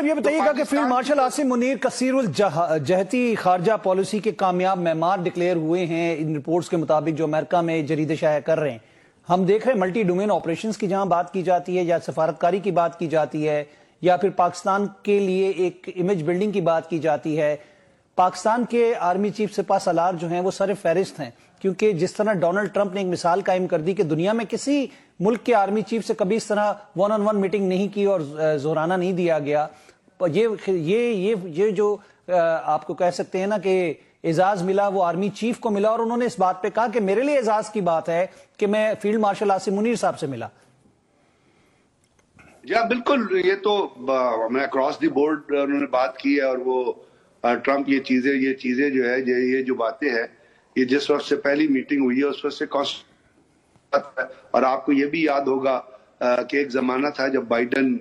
ये बताइएगा कि फील्ड मार्शल आसिम मुनीर कसीरुल जहती खारजा पॉलिसी के कामयाब मेहमान डिक्लेयर हुए हैं इन रिपोर्ट्स के मुताबिक जो अमेरिका में जरीदे शाया कर रहे हैं। हम देख रहे हैं मल्टी डोमेन ऑपरेशंस की जहां बात की जाती है या सफारतकारी की बात की जाती है या फिर पाकिस्तान के लिए एक इमेज बिल्डिंग की बात की जाती है। पाकिस्तान के आर्मी चीफ सिपा सलार जो हैं वो सर फहरिस्त हैं, क्योंकि जिस तरह डोनाल्ड ट्रंप ने एक मिसाल कायम कर दी कि दुनिया में किसी मुल्क के आर्मी चीफ से कभी इस तरह वन ऑन वन मीटिंग नहीं की और जोराना नहीं दिया गया। ये जो आपको कह सकते हैं ना कि एजाज मिला वो आर्मी चीफ को मिला और उन्होंने इस बात पे कहा कि मेरे लिए एजाज की बात है कि मैं फील्ड मार्शल आसिम मुनीर साहब से मिला। या बिल्कुल, ये तो मैं अक्रॉस द बोर्ड उन्होंने बात की है और वो ट्रंप ये चीजें जो है ये जो बातें हैं ये जिस वक्त से पहली मीटिंग हुई है उस वक्त से और आपको ये भी याद होगा कि एक जमाना था जब बाइडन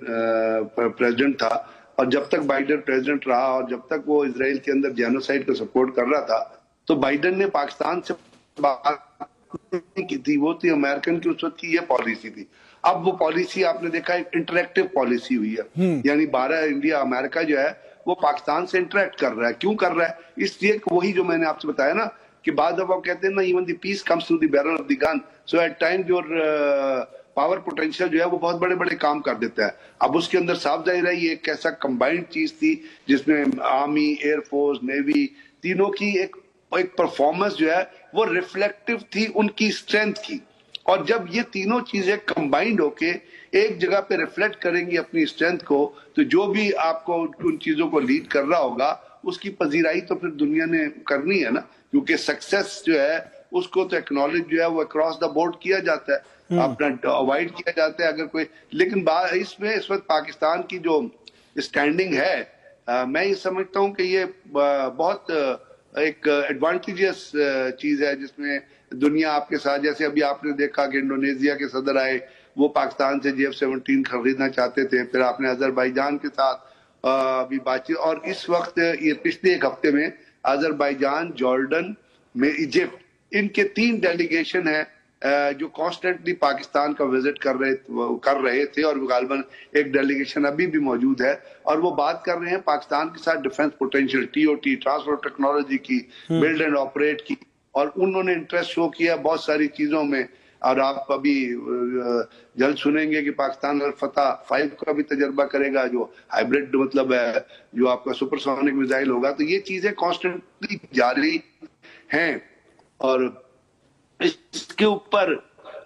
प्रेसिडेंट था और जब तक बाइडन प्रेसिडेंट रहा और जब तक वो इजराइल के अंदर जेनोसाइड को सपोर्ट कर रहा था तो बाइडन ने पाकिस्तान से बात की थी। वो थी अमेरिकन की उस वक्त की ये पॉलिसी थी। अब वो पॉलिसी आपने देखा एक इंटरेक्टिव पॉलिसी हुई है, यानी 12 इंडिया अमेरिका जो है वो पाकिस्तान से इंटरेक्ट कर रहा है। क्यों कर रहा है? इसलिए वही जो मैंने आपसे बताया ना कि बाद जब आप कहते हैं ना even the peace comes to the barrel of the gun, so at time your power potential जो है वो बहुत बड़े बड़े काम कर देता है। अब उसके अंदर साफ जाहिर है ये एक ऐसा कंबाइंड चीज थी जिसमें आर्मी, एयरफोर्स, नेवी तीनों की एक परफॉर्मेंस जो है वो रिफ्लेक्टिव थी उनकी स्ट्रेंथ की। और जब ये तीनों चीजें कंबाइंड होके एक जगह पे रिफ्लेक्ट करेंगी अपनी स्ट्रेंथ को, तो जो भी आपको उन चीजों को लीड कर रहा होगा उसकी पजीराई तो फिर दुनिया ने करनी है ना, क्योंकि सक्सेस जो है उसको तो एक्नॉलेज जो है वो अक्रॉस द बोर्ड किया जाता है, अपना अवॉइड किया जाता है अगर कोई। लेकिन इसमें इस वक्त पाकिस्तान की जो स्टैंडिंग है मैं ये समझता हूँ कि ये बहुत एक एडवांटेजियस चीज है जिसमें दुनिया आपके साथ, जैसे अभी आपने देखा कि इंडोनेशिया के सदर आए वो पाकिस्तान से JF-17 खरीदना चाहते थे, फिर आपने अजरबैजान के साथ अभी बातचीत, और इस वक्त ये पिछले एक हफ्ते में अजरबैजान, जॉर्डन में इजिप्ट, इनके 3 डेलीगेशन है जो कॉन्स्टेंटली पाकिस्तान का विजिट कर रहे थे और गालिबन एक डेलीगेशन अभी भी मौजूद है और वो बात कर रहे हैं पाकिस्तान के साथ defence potential, TOT, transfer technology की, बिल्ड एंड ऑपरेट की, और उन्होंने इंटरेस्ट शो किया बहुत सारी चीजों में। और आप अभी जल्द सुनेंगे कि पाकिस्तान अल-फतह 5 का भी तजर्बा करेगा जो हाइब्रिड मतलब है, जो आपका सुपरसोनिक मिसाइल होगा। तो ये चीजें कॉन्स्टेंटली जारी हैं और इसके ऊपर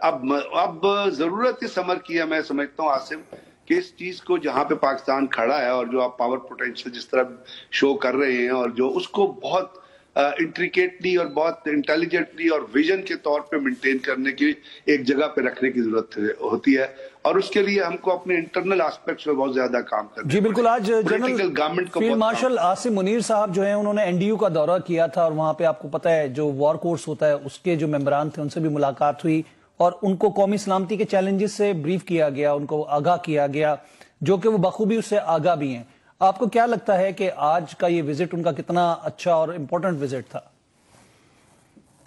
अब जरूरत इस समर की है, मैं समझता हूँ आसिम, कि इस चीज को जहां पे पाकिस्तान खड़ा है और जो आप पावर पोटेंशियल जिस तरह शो कर रहे हैं और जो उसको बहुत इंट्रिकेटली और बहुत इंटेलिजेंटली और विजन के तौर पे मेंटेन करने की एक जगह पे रखने की जरूरत होती है और उसके लिए हमको अपने इंटरनल एस्पेक्ट्स पे बहुत ज्यादा काम करना है। जी बिल्कुल। आज जनरल गवर्नमेंट को फील्ड मार्शल आसिम मुनीर साहब जो हैं उन्होंने NDU का दौरा किया था और वहां पे आपको पता है जो वॉर कोर्स होता है उसके जो मेंबरान थे उनसे भी मुलाकात हुई और उनको कौमी सलामती के चैलेंजेस से ब्रीफ किया गया, उनको आगाह किया गया, जो कि वो बखूबी उससे आगाह भी हैं। आपको क्या लगता है कि आज का ये विजिट उनका कितना अच्छा और इम्पोर्टेंट विजिट था?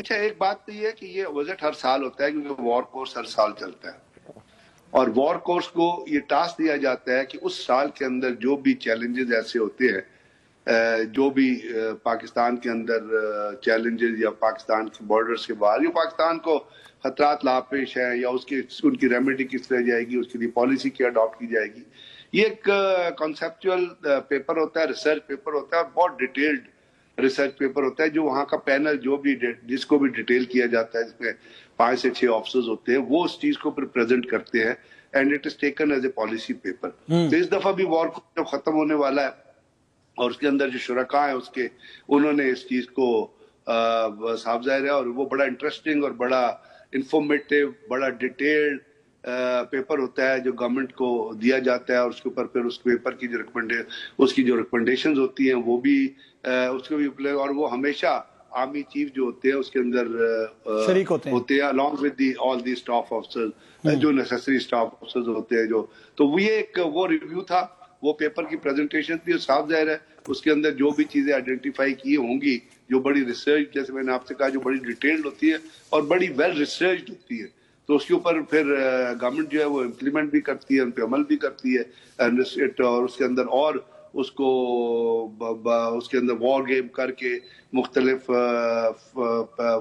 अच्छा, एक बात तो ये है कि ये विजिट हर साल होता है क्योंकि वॉर कोर्स हर साल चलता है और वॉर कोर्स को ये टास्क दिया जाता है कि उस साल के अंदर जो भी चैलेंजेस ऐसे होते हैं, जो भी पाकिस्तान के अंदर चैलेंजेस या पाकिस्तान के बॉर्डर्स के बाहर या पाकिस्तान को खतरात लापेश है या उनकी रेमेडी किस तरह जाएगी, उसके लिए पॉलिसी क्या अडॉप्ट की जाएगी। ये एक कॉन्सेप्चुअल पेपर होता है, रिसर्च पेपर होता है और बहुत डिटेल्ड रिसर्च पेपर होता है जो वहां का पैनल जिसको भी डिटेल किया जाता है, जिसमें 5 से 6 ऑफिसर्स होते हैं, वो उस चीज को फिर प्रेजेंट करते हैं and it is taken as a policy paper. तो इस दफा भी वॉर जब खत्म होने वाला है और उसके अंदर जो शुरका है उसके उन्होंने इस चीज को साफ जाहिर है और वो बड़ा इंटरेस्टिंग और बड़ा इंफॉर्मेटिव, बड़ा डिटेल्ड पेपर होता है जो गवर्नमेंट को दिया जाता है और उसके ऊपर फिर उस पेपर की जो रिकमेंडेशंस होती हैं वो भी उसको भी, और वो हमेशा आर्मी चीफ जो होते हैं उसके अंदर शरीक होते हैं along with all the staff officers, जो नेसेसरी स्टाफ ऑफिसर्स होते हैं जो। तो वो रिव्यू था, वो पेपर की प्रेजेंटेशन थी और साफ जाहिर है उसके अंदर जो भी चीजें आइडेंटिफाई की होंगी, जो बड़ी रिसर्च, जैसे मैंने आपसे कहा, जो बड़ी डिटेल्ड होती है और बड़ी वेल रिसर्च होती है, तो उसके ऊपर फिर गवर्नमेंट जो है वो इम्प्लीमेंट भी करती है, उन पर अमल भी करती है और उसके अंदर और उसको उसके अंदर वॉर गेम करके मुख्तलिफ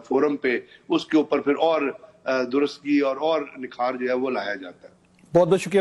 फोरम पे उसके ऊपर फिर और दुरुस्तगी और निखार जो है वो लाया जाता है। बहुत बहुत शुक्रिया।